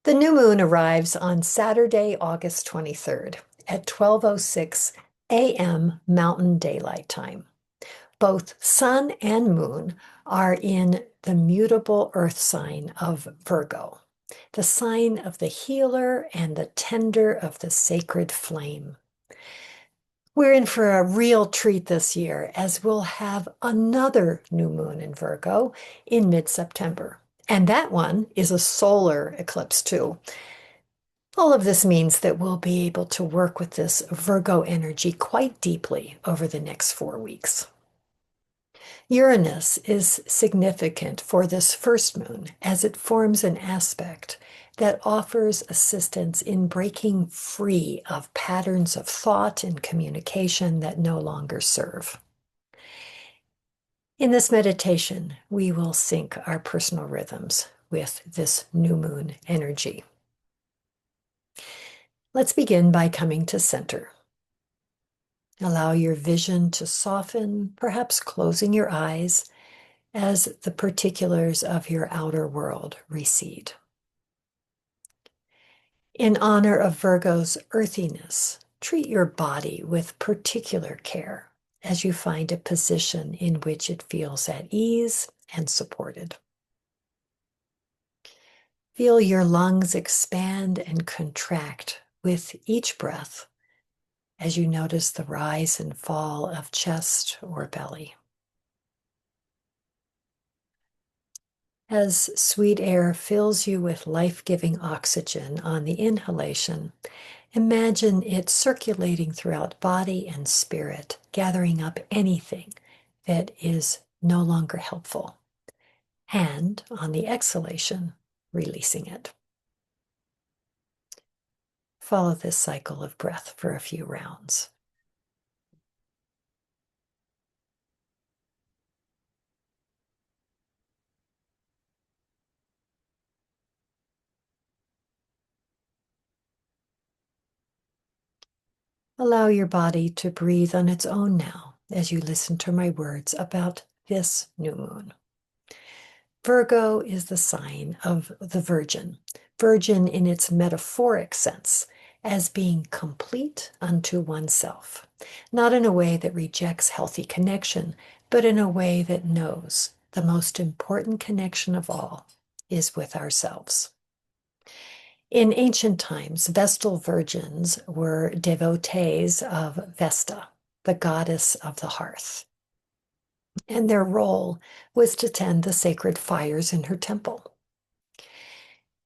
The new moon arrives on Saturday, August 23rd at 12:06 a.m. Mountain Daylight Time. Both sun and moon are in the mutable earth sign of Virgo, the sign of the healer and the tender of the sacred flame. We're in for a real treat this year as we'll have another new moon in Virgo in mid-September. And that one is a solar eclipse too. All of this means that we'll be able to work with this Virgo energy quite deeply over the next 4 weeks. Uranus is significant for this first moon as it forms an aspect that offers assistance in breaking free of patterns of thought and communication that no longer serve. In this meditation, we will sync our personal rhythms with this new moon energy. Let's begin by coming to center. Allow your vision to soften, perhaps closing your eyes as the particulars of your outer world recede. In honor of Virgo's earthiness, treat your body with particular care as you find a position in which it feels at ease and supported. Feel your lungs expand and contract with each breath as you notice the rise and fall of chest or belly. As sweet air fills you with life-giving oxygen on the inhalation, imagine it circulating throughout body and spirit, gathering up anything that is no longer helpful. And on the exhalation, releasing it. Follow this cycle of breath for a few rounds. Allow your body to breathe on its own now as you listen to my words about this new moon. Virgo is the sign of the Virgin, Virgin in its metaphoric sense, as being complete unto oneself, not in a way that rejects healthy connection, but in a way that knows the most important connection of all is with ourselves. In ancient times, Vestal virgins were devotees of Vesta, the goddess of the hearth, and their role was to tend the sacred fires in her temple.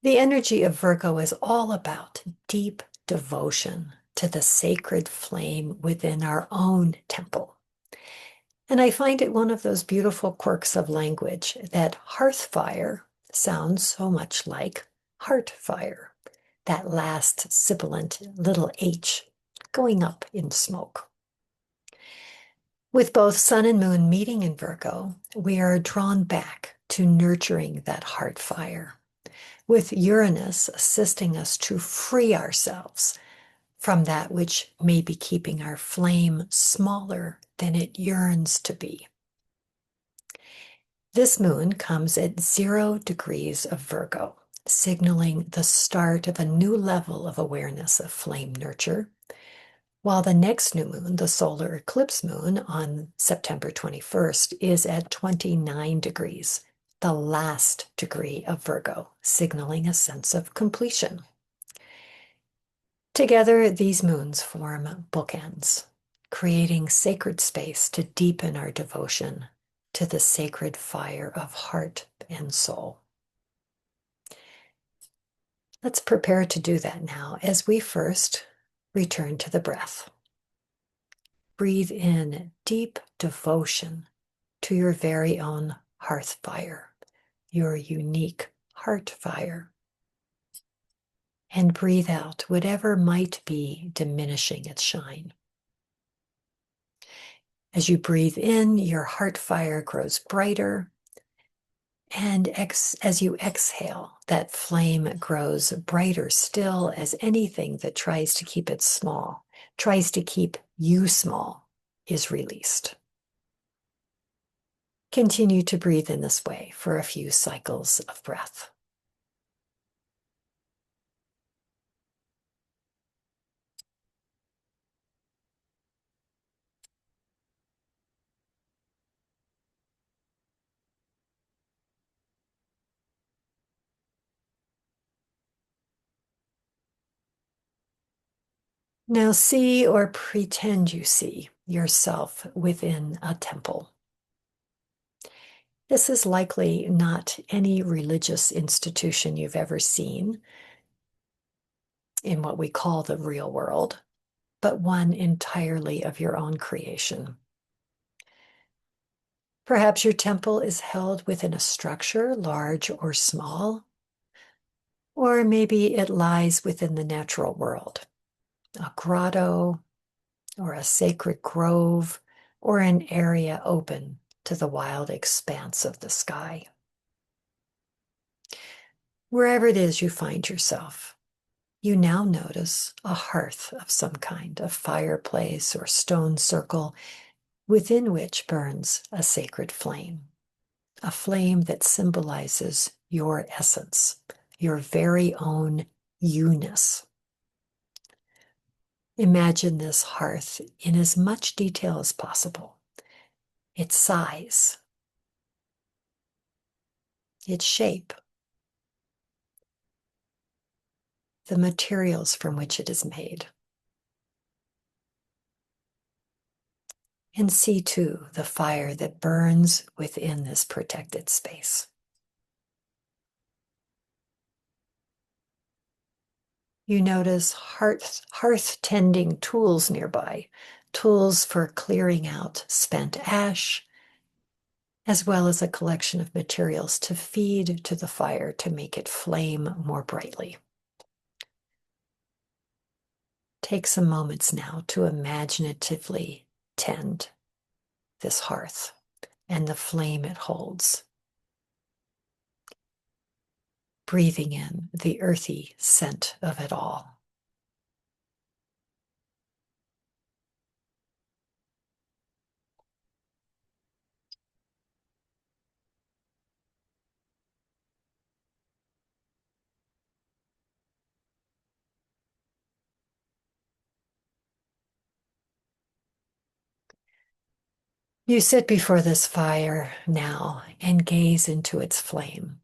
The energy of Virgo is all about deep devotion to the sacred flame within our own temple. And I find it one of those beautiful quirks of language that hearth fire sounds so much like heart fire, that last sibilant little H going up in smoke. With both sun and moon meeting in Virgo, we are drawn back to nurturing that heart fire, with Uranus assisting us to free ourselves from that which may be keeping our flame smaller than it yearns to be. This moon comes at 0 degrees of Virgo, signaling the start of a new level of awareness of flame nurture, while the next new moon, the solar eclipse moon on September 21st, is at 29 degrees, the last degree of Virgo, signaling a sense of completion. Together, these moons form bookends, creating sacred space to deepen our devotion to the sacred fire of heart and soul. Let's prepare to do that now as we first return to the breath. Breathe in deep devotion to your very own hearth fire, your unique heart fire. And breathe out whatever might be diminishing its shine. As you breathe in, your heart fire grows brighter. And as you exhale, that flame grows brighter still as anything that tries to keep it small, tries to keep you small, is released. Continue to breathe in this way for a few cycles of breath. Now see or pretend you see yourself within a temple. This is likely not any religious institution you've ever seen in what we call the real world, but one entirely of your own creation. Perhaps your temple is held within a structure, large or small, or maybe it lies within the natural world, a grotto or a sacred grove or an area open to the wild expanse of the sky. Wherever it is you find yourself, you now notice a hearth of some kind, a fireplace or stone circle within which burns a sacred flame, a flame that symbolizes your essence, your very own you-ness. Imagine this hearth in as much detail as possible. Its size, its shape, the materials from which it is made. And see too the fire that burns within this protected space. You notice hearth tending tools nearby, tools for clearing out spent ash, as well as a collection of materials to feed to the fire to make it flame more brightly. Take some moments now to imaginatively tend this hearth and the flame it holds. Breathing in the earthy scent of it all. You sit before this fire now and gaze into its flame.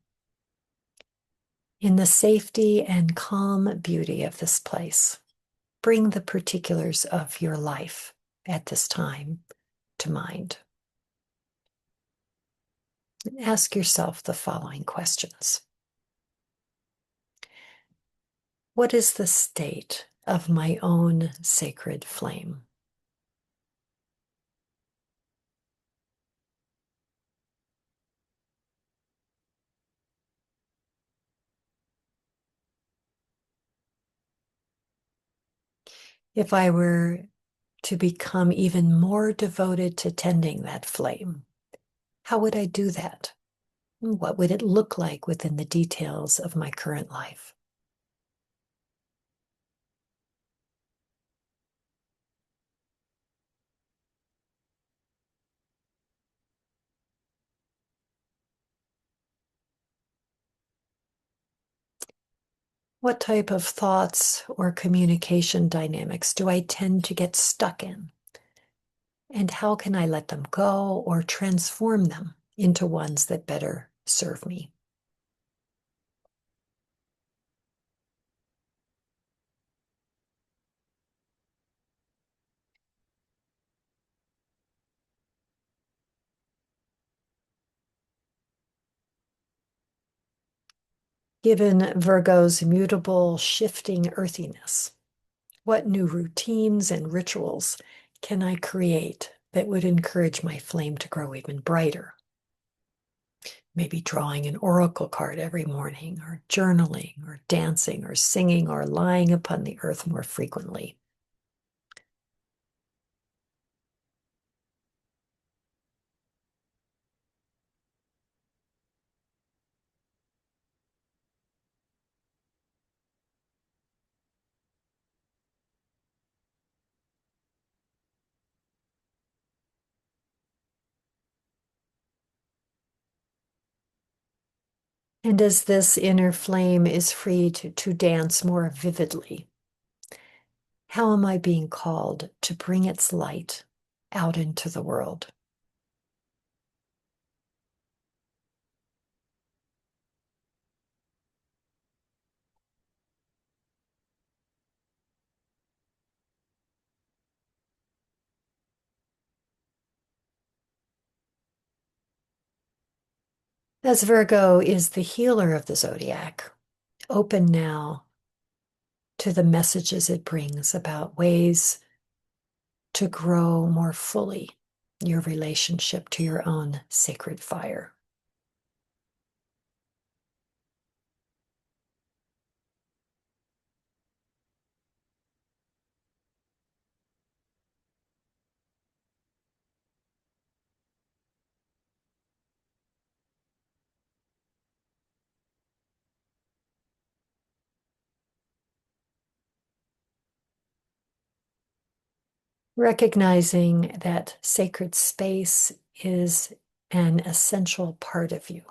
In the safety and calm beauty of this place, bring the particulars of your life at this time to mind. And ask yourself the following questions. What is the state of my own sacred flame? If I were to become even more devoted to tending that flame, how would I do that? What would it look like within the details of my current life? What type of thoughts or communication dynamics do I tend to get stuck in? And how can I let them go or transform them into ones that better serve me? Given Virgo's mutable, shifting earthiness, what new routines and rituals can I create that would encourage my flame to grow even brighter? Maybe drawing an oracle card every morning, or journaling, or dancing, or singing, or lying upon the earth more frequently. And as this inner flame is free to dance more vividly, how am I being called to bring its light out into the world? As Virgo is the healer of the zodiac, open now to the messages it brings about ways to grow more fully your relationship to your own sacred fire. Recognizing that sacred space is an essential part of you,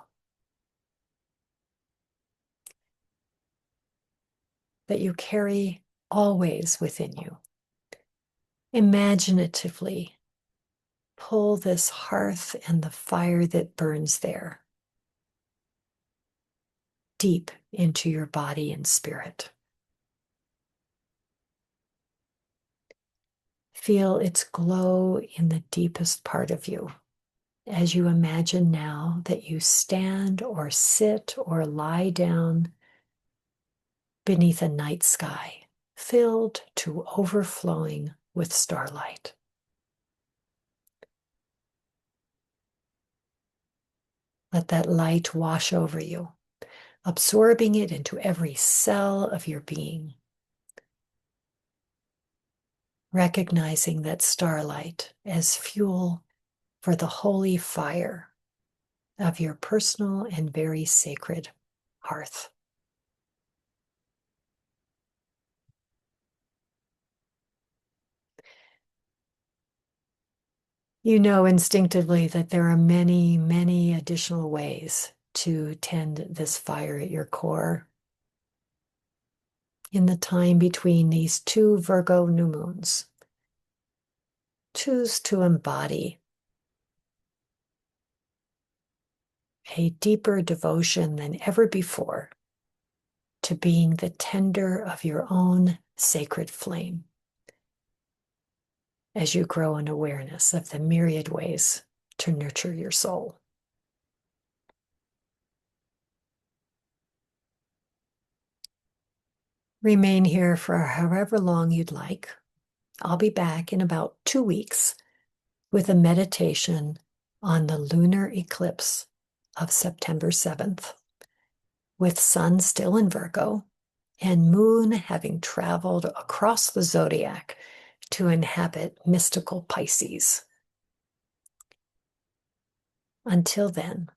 that you carry always within you. Imaginatively pull this hearth and the fire that burns there deep into your body and spirit. Feel its glow in the deepest part of you as you imagine now that you stand or sit or lie down beneath a night sky filled to overflowing with starlight. Let that light wash over you, absorbing it into every cell of your being. Recognizing that starlight as fuel for the holy fire of your personal and very sacred hearth. You know instinctively that there are many, many additional ways to tend this fire at your core. In the time between these two Virgo new moons, choose to embody a deeper devotion than ever before to being the tender of your own sacred flame as you grow in awareness of the myriad ways to nurture your soul. Remain here for however long you'd like. I'll be back in about 2 weeks with a meditation on the lunar eclipse of September 7th, with Sun still in Virgo and Moon having traveled across the zodiac to inhabit mystical Pisces. Until then,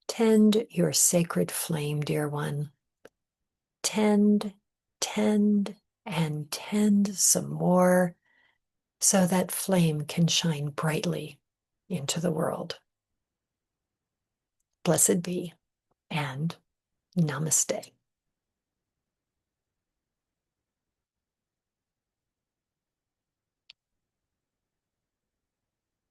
tend your sacred flame, dear one. Tend, tend, and tend some more so that flame can shine brightly into the world. Blessed be, and namaste.